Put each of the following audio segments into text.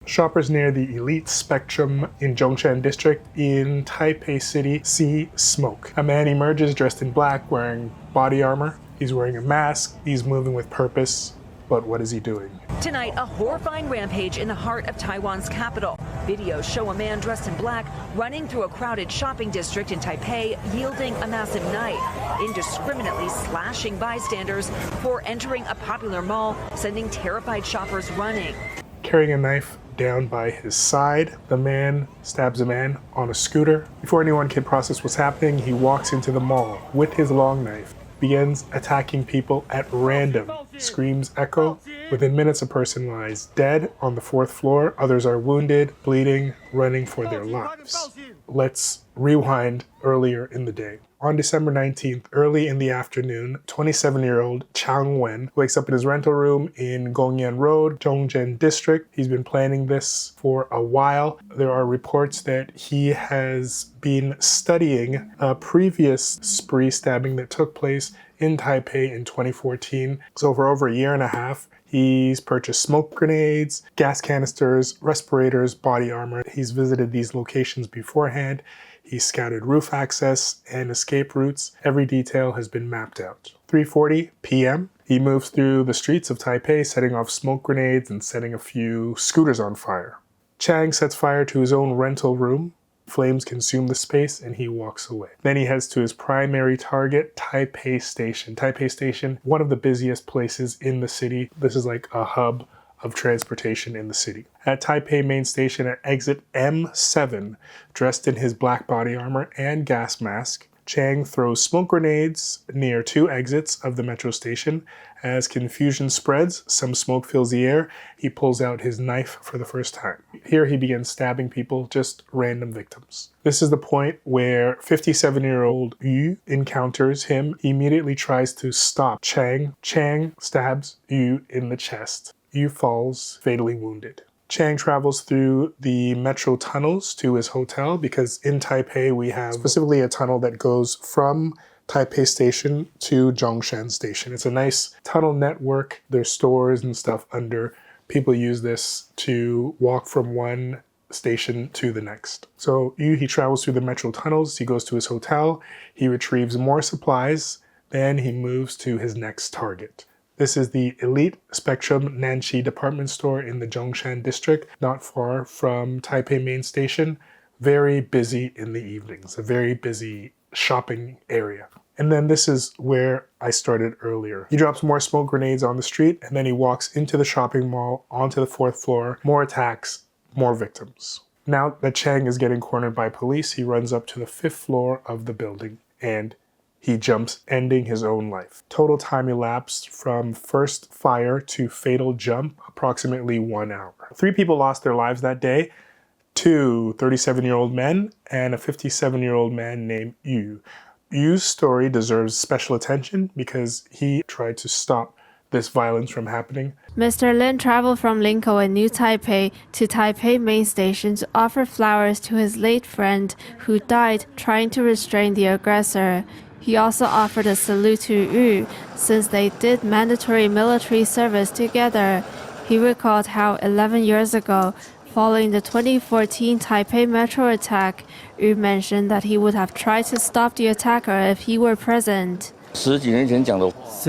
Shoppers near the Eslite Spectrum in Zhongshan District in Taipei City see smoke. A man emerges dressed in black, wearing body armor. He's wearing a mask. He's moving with purpose. But what is he doing? Tonight, a horrifying rampage in the heart of Taiwan's capital. Videos show a man dressed in black running through a crowded shopping district in Taipei, wielding a massive knife, indiscriminately slashing bystanders before entering a popular mall, sending terrified shoppers running. Carrying a knife down by his side, the man stabs a man on a scooter. Before anyone can process what's happening, he walks into the mall with his long knife, begins attacking people at random. Screams echo. Within minutes, a person lies dead on the 4th floor. Others are wounded, bleeding, running for their lives. Let's rewind earlier in the day. On December 19th, early in the afternoon, 27-year-old Chang Wen wakes up in his rental room in Gongyan Road, Zhongshan District. He's been planning this for a while. There are reports that he has been studying a previous spree stabbing that took place in Taipei in 2014. So for over a year and a half, he's purchased smoke grenades, gas canisters, respirators, body armor. He's visited these locations beforehand. He scouted roof access and escape routes. Every detail has been mapped out. 3:40 p.m. He moves through the streets of Taipei, setting off smoke grenades and setting a few scooters on fire. Chang sets fire to his own rental room. Flames consume the space and he walks away. Then he heads to his primary target, Taipei Station. Taipei Station, one of the busiest places in the city. This is like a hub of transportation in the city. At Taipei main station at exit M7, dressed in his black body armor and gas mask, Chang throws smoke grenades near 2 exits of the metro station. As confusion spreads, some smoke fills the air. He pulls out his knife for the first time. Here he begins stabbing people, just random victims. This is the point where 57-year-old Yu encounters him. He immediately tries to stop Chang. Chang stabs Yu in the chest. Yu falls, fatally wounded. Chang travels through the metro tunnels to his hotel because in Taipei we have specifically a tunnel that goes from Taipei Station to Zhongshan Station. It's a nice tunnel network. There's stores and stuff under. People use this to walk from one station to the next. So he travels through the metro tunnels. He goes to his hotel. He retrieves more supplies. Then he moves to his next target. This is the Eslite Spectrum Nanxi department store in the Zhongshan District, not far from Taipei main station. Very busy in the evenings, a very busy shopping area. And then this is where I started earlier. He drops more smoke grenades on the street, and then he walks into the shopping mall, onto the 4th floor, more attacks, more victims. Now that Chang is getting cornered by police, he runs up to the 5th floor of the building, and he jumps, ending his own life. Total time elapsed from first fire to fatal jump, approximately 1 hour. 3 people lost their lives that day, 2 37-year-old men and a 57-year-old man named Yu. Yu's story deserves special attention because he tried to stop this violence from happening. Mr. Lin traveled from Linkou in New Taipei to Taipei main station to offer flowers to his late friend who died trying to restrain the aggressor. He also offered a salute to Yu since they did mandatory military service together. He recalled how 11 years ago, following the 2014 Taipei metro attack, Yu mentioned that he would have tried to stop the attacker if he were present. So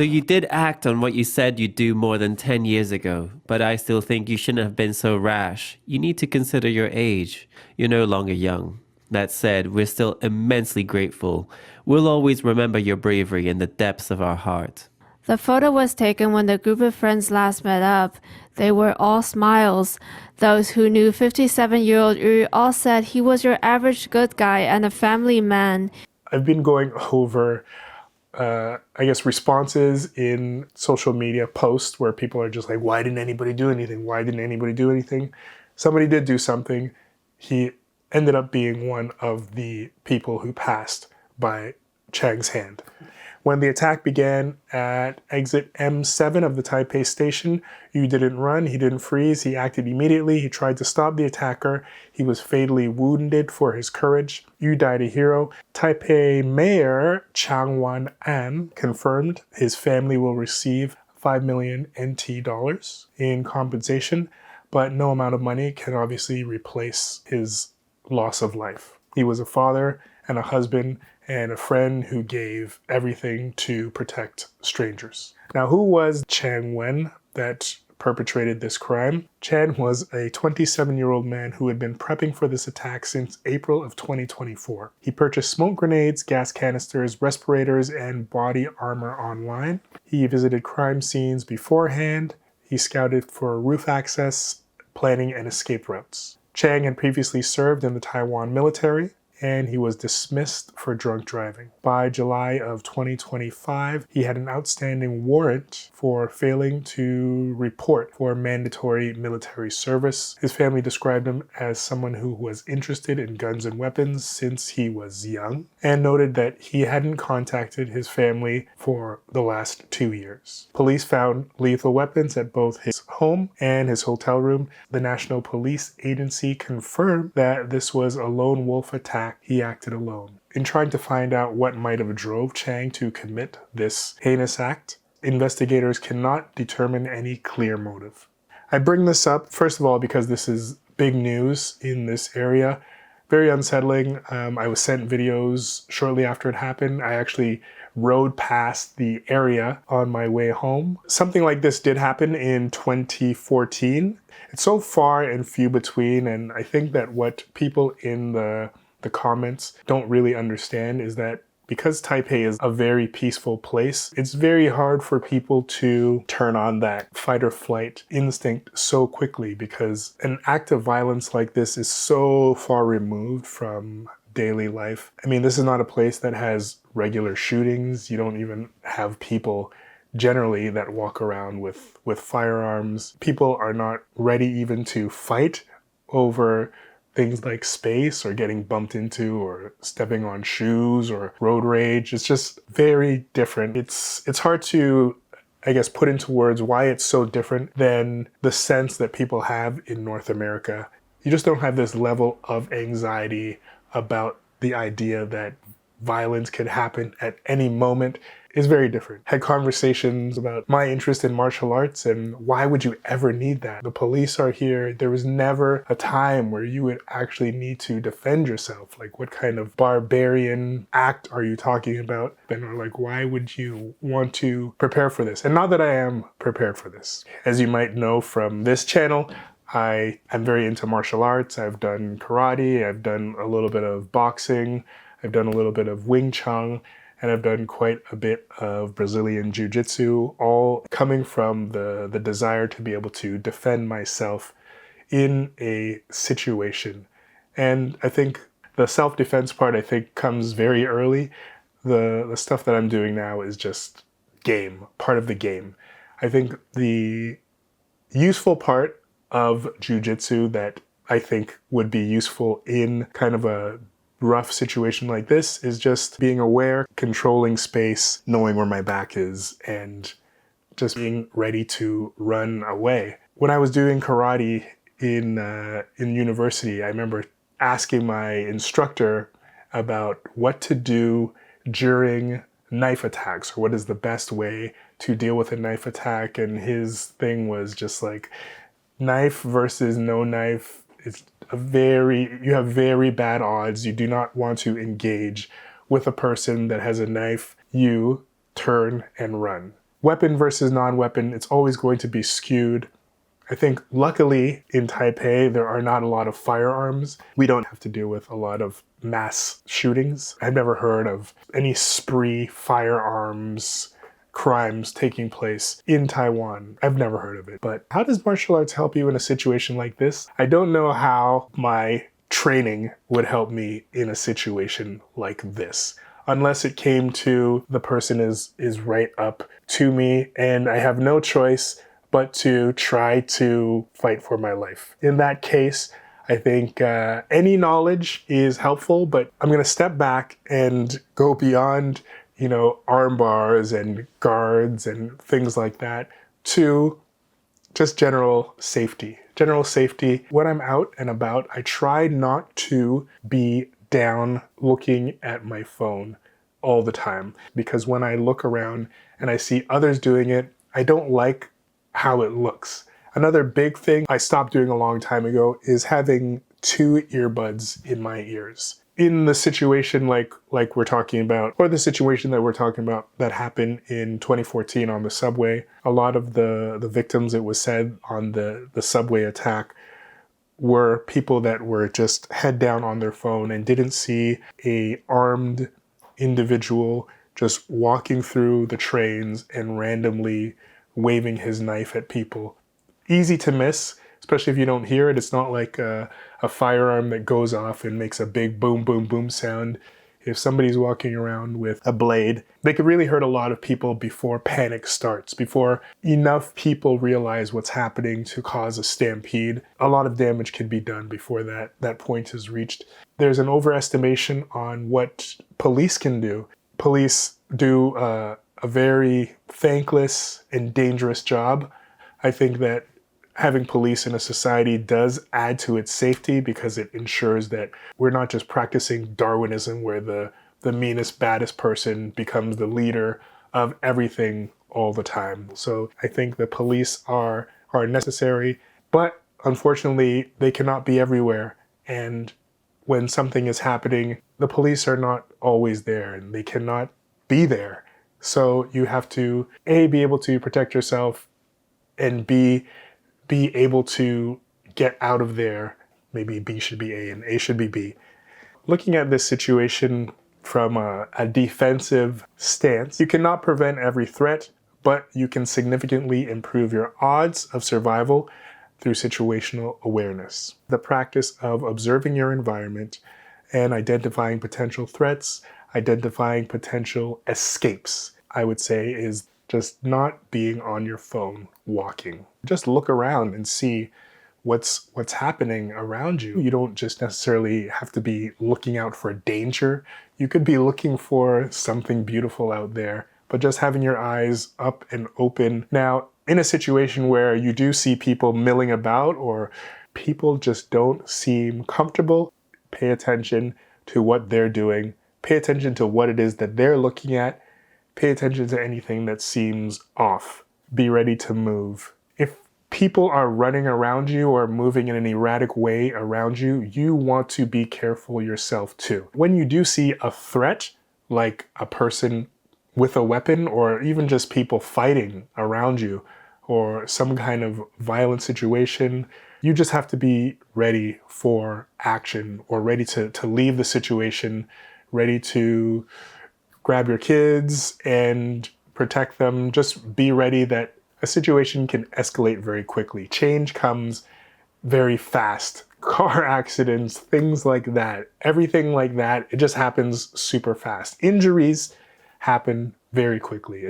you did act on what you said you'd do more than 10 years ago, but I still think you shouldn't have been so rash. You need to consider your age. You're no longer young. That said, we're still immensely grateful. We'll always remember your bravery in the depths of our heart. The photo was taken when the group of friends last met up. They were all smiles. Those who knew 57-year-old Yu all said he was your average good guy and a family man. I've been going over responses in social media posts where people are just like, why didn't anybody do anything? Why didn't anybody do anything? Somebody did do something. He ended up being one of the people who passed by Chang's hand. When the attack began at exit M7 of the Taipei station, Yu didn't run, he didn't freeze, he acted immediately, he tried to stop the attacker, he was fatally wounded for his courage. Yu died a hero. Taipei Mayor Chang Wen confirmed his family will receive 5 million NT dollars in compensation, but no amount of money can obviously replace his loss of life. He was a father and a husband and a friend who gave everything to protect strangers. Now, who was Chang Wen that perpetrated this crime? Chan was a 27-year-old man who had been prepping for this attack since April of 2024. He purchased smoke grenades, gas canisters, respirators, and body armor online. He visited crime scenes beforehand. He scouted for roof access, planning and escape routes. Chang had previously served in the Taiwan military, and he was dismissed for drunk driving. By July of 2025, he had an outstanding warrant for failing to report for mandatory military service. His family described him as someone who was interested in guns and weapons since he was young, and noted that he hadn't contacted his family for the last 2 years. Police found lethal weapons at both his home and his hotel room. The National Police Agency confirmed that this was a lone wolf attack. He acted alone. In trying to find out what might have drove Chang to commit this heinous act, investigators cannot determine any clear motive. I bring this up, first of all, because this is big news in this area. Very unsettling. I was sent videos shortly after it happened. I actually rode past the area on my way home. Something like this did happen in 2014. It's so far and few between, and I think that what people in the comments don't really understand is that because Taipei is a very peaceful place, it's very hard for people to turn on that fight or flight instinct so quickly, because an act of violence like this is so far removed from daily life. I mean, this is not a place that has regular shootings. You don't even have people generally that walk around with firearms. People are not ready even to fight over things like space or getting bumped into or stepping on shoes or road rage. It's just very different. It's hard to, I guess, put into words why it's so different than the sense that people have in North America. You just don't have this level of anxiety about the idea that violence could happen at any moment. Is very different. Had conversations about my interest in martial arts and why would you ever need that? The police are here. There was never a time where you would actually need to defend yourself. Like, what kind of barbarian act are you talking about? And are like, why would you want to prepare for this? And not that I am prepared for this. As you might know from this channel, I am very into martial arts. I've done karate, I've done a little bit of boxing, I've done a little bit of Wing Chun, and I've done quite a bit of Brazilian Jiu-Jitsu, all coming from the desire to be able to defend myself in a situation. And I think the self-defense part, I think, comes very early. The stuff that I'm doing now is just game, part of the game. I think the useful part of Jiu-Jitsu that I think would be useful in kind of a rough situation like this is just being aware, controlling space, knowing where my back is, and just being ready to run away. When I was doing karate in university, I remember asking my instructor about what to do during knife attacks, or what is the best way to deal with a knife attack, and his thing was just like, knife versus no knife, it's you have very bad odds. You do not want to engage with a person that has a knife. You turn and run. Weapon versus non-weapon, it's always going to be skewed. I think luckily in Taipei, there are not a lot of firearms. We don't have to deal with a lot of mass shootings. I've never heard of any spree firearms crimes taking place in Taiwan. I've never heard of it. But how does martial arts help you in a situation like this? I don't know how my training would help me in a situation like this, unless it came to the person is right up to me and I have no choice but to try to fight for my life. In that case, I think any knowledge is helpful, but I'm going to step back and go beyond arm bars and guards and things like that to just general safety. General safety. When I'm out and about, I try not to be down looking at my phone all the time, because when I look around and I see others doing it, I don't like how it looks. Another big thing I stopped doing a long time ago is having 2 earbuds in my ears. In the situation like we're talking about, or the situation that we're talking about that happened in 2014 on the subway, a lot of the victims, it was said, on the subway attack were people that were just head down on their phone and didn't see a armed individual just walking through the trains and randomly waving his knife at people. Easy to miss, especially if you don't hear it. It's not like a firearm that goes off and makes a big boom, boom, boom sound. If somebody's walking around with a blade, they could really hurt a lot of people before panic starts, before enough people realize what's happening to cause a stampede. A lot of damage can be done before that point is reached. There's an overestimation on what police can do. Police do a very thankless and dangerous job. I think that having police in a society does add to its safety because it ensures that we're not just practicing Darwinism where the meanest, baddest person becomes the leader of everything all the time. So I think the police are necessary, but unfortunately they cannot be everywhere. And when something is happening, the police are not always there and they cannot be there. So you have to, A, be able to protect yourself, and B, be able to get out of there. Maybe B should be A and A should be B. Looking at this situation from a defensive stance, you cannot prevent every threat, but you can significantly improve your odds of survival through situational awareness. The practice of observing your environment and identifying potential threats, identifying potential escapes, I would say, is just not being on your phone walking. Just look around and see what's happening around you. You don't just necessarily have to be looking out for danger. You could be looking for something beautiful out there, but just having your eyes up and open. Now, in a situation where you do see people milling about or people just don't seem comfortable, pay attention to what they're doing. Pay attention to what it is that they're looking at. Pay attention to anything that seems off. Be ready to move. If people are running around you or moving in an erratic way around you, you want to be careful yourself too. When you do see a threat, like a person with a weapon or even just people fighting around you or some kind of violent situation, you just have to be ready for action or ready to leave the situation, ready to grab your kids and protect them. Just be ready that a situation can escalate very quickly. Change comes very fast. Car accidents, things like that, everything like that, it just happens super fast. Injuries happen very quickly.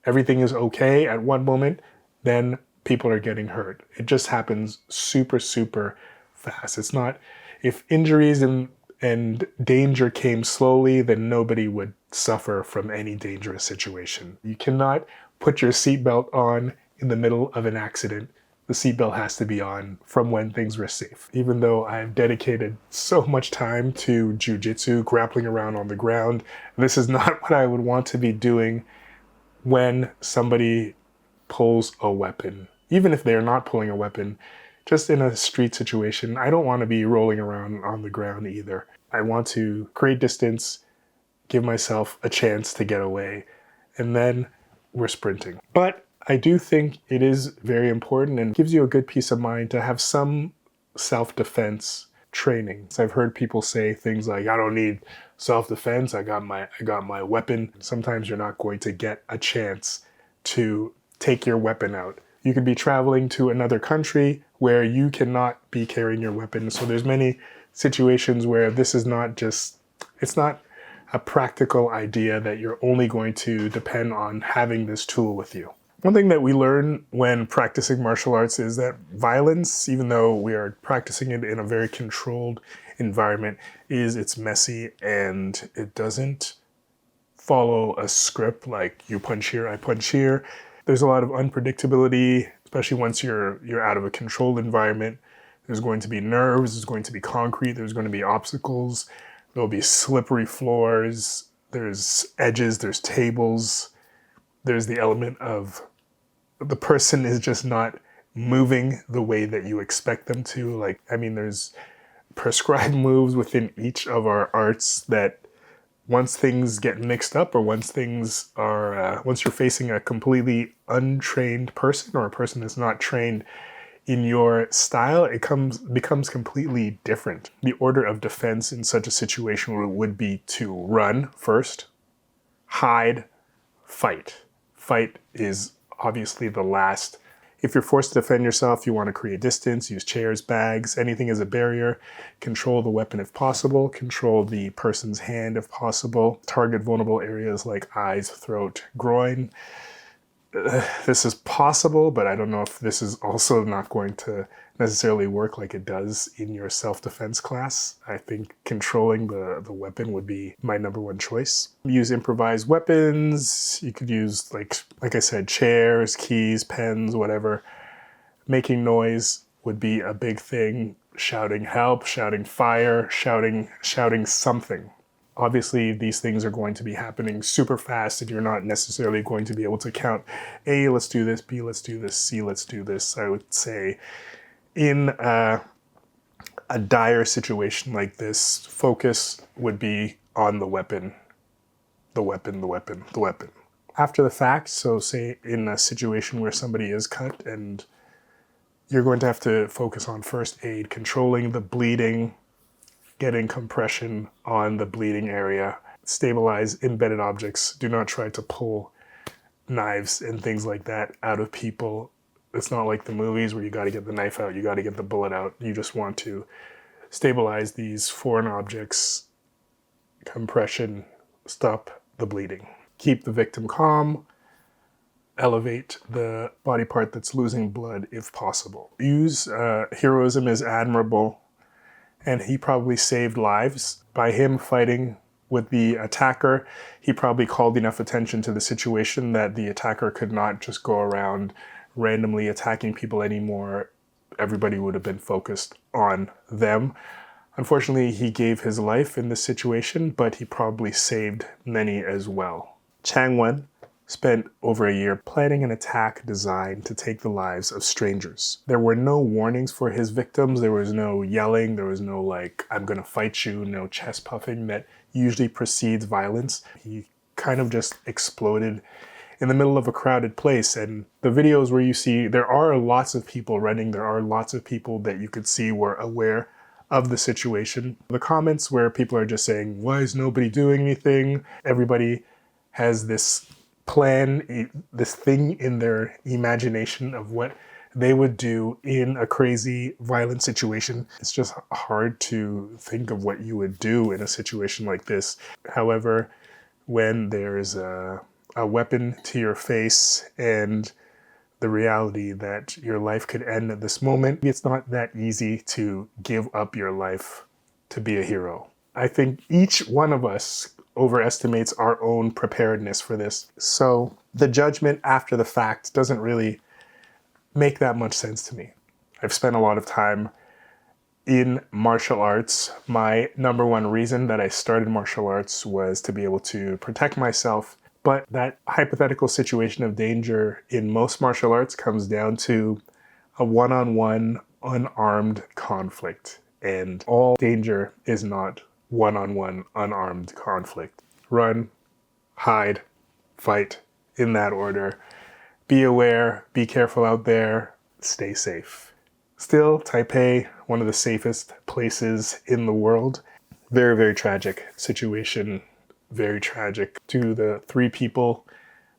Everything is okay at one moment, then people are getting hurt. It just happens super, super fast. It's not, if injuries and danger came slowly, then nobody would suffer from any dangerous situation. You cannot put your seatbelt on in the middle of an accident. The seatbelt has to be on from when things were safe. Even though I've dedicated so much time to jiu-jitsu, grappling around on the ground, this is not what I would want to be doing when somebody pulls a weapon. Even if they're not pulling a weapon, just in a street situation, I don't want to be rolling around on the ground either. I want to create distance, give myself a chance to get away, and then we're sprinting. But I do think it is very important and gives you a good peace of mind to have some self-defense training. So I've heard people say things like, I don't need self-defense, I got my weapon. Sometimes you're not going to get a chance to take your weapon out. You could be traveling to another country where you cannot be carrying your weapon. So there's many situations where this is not just, it's not a practical idea that you're only going to depend on having this tool with you. One thing that we learn when practicing martial arts is that violence, even though we are practicing it in a very controlled environment, it's messy and it doesn't follow a script like you punch here, I punch here. There's a lot of unpredictability, especially once you're out of a controlled environment. There's going to be nerves, there's going to be concrete, there's going to be obstacles, there'll be slippery floors, there's edges, there's tables, there's the element of the person is just not moving the way that you expect them to. Like, I mean, there's prescribed moves within each of our arts that once things get mixed up, or once things are, once you're facing a completely untrained person or a person that's not trained in your style, it becomes completely different. The order of defense in such a situation would be to run first, hide, fight. Fight is obviously the last. If you're forced to defend yourself, you want to create distance, use chairs, bags, anything as a barrier, control the weapon if possible, control the person's hand if possible, target vulnerable areas like eyes, throat, groin. This is possible, but I don't know if this is also not going to necessarily work like it does in your self-defense class. I think controlling the weapon would be my number one choice. Use improvised weapons. You could use, like I said, chairs, keys, pens, whatever. Making noise would be a big thing. Shouting help, shouting fire, shouting something. Obviously, these things are going to be happening super fast, and you're not necessarily going to be able to count A, let's do this, B, let's do this, C, let's do this. I would say in a dire situation like this, focus would be on the weapon, the weapon, the weapon, the weapon. After the fact, so say in a situation where somebody is cut, and you're going to have to focus on first aid, controlling the bleeding, getting compression on the bleeding area, stabilize embedded objects. Do not try to pull knives and things like that out of people. It's not like the movies where you got to get the knife out, you got to get the bullet out. You just want to stabilize these foreign objects, compression, stop the bleeding. Keep the victim calm, elevate the body part that's losing blood if possible. Use heroism is admirable, and he probably saved lives. By him fighting with the attacker, he probably called enough attention to the situation that the attacker could not just go around randomly attacking people anymore. Everybody would have been focused on them. Unfortunately, he gave his life in this situation, but he probably saved many as well. Chang Wen spent over a year planning an attack designed to take the lives of strangers. There were no warnings for his victims. There was no yelling. There was no like, I'm gonna fight you, no chest puffing that usually precedes violence. He kind of just exploded in the middle of a crowded place. And the videos where you see, there are lots of people running. There are lots of people that you could see were aware of the situation. The comments where people are just saying, why is nobody doing anything? Everybody has this plan, this thing in their imagination of what they would do in a crazy, violent situation. It's just hard to think of what you would do in a situation like this. However, when there's a weapon to your face and the reality that your life could end at this moment, it's not that easy to give up your life to be a hero. I think each one of us overestimates our own preparedness for this. So the judgment after the fact doesn't really make that much sense to me. I've spent a lot of time in martial arts. My number one reason that I started martial arts was to be able to protect myself. But that hypothetical situation of danger in most martial arts comes down to a one-on-one unarmed conflict. And all danger is not one-on-one unarmed conflict. Run, hide, fight, in that order. Be aware, be careful out there, stay safe. Still, Taipei, one of the safest places in the world. Very, very tragic situation. Very tragic to the 3 people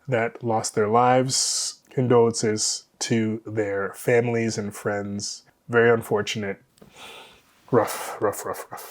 that lost their lives. Condolences to their families and friends. Very unfortunate. Rough, rough, rough, rough.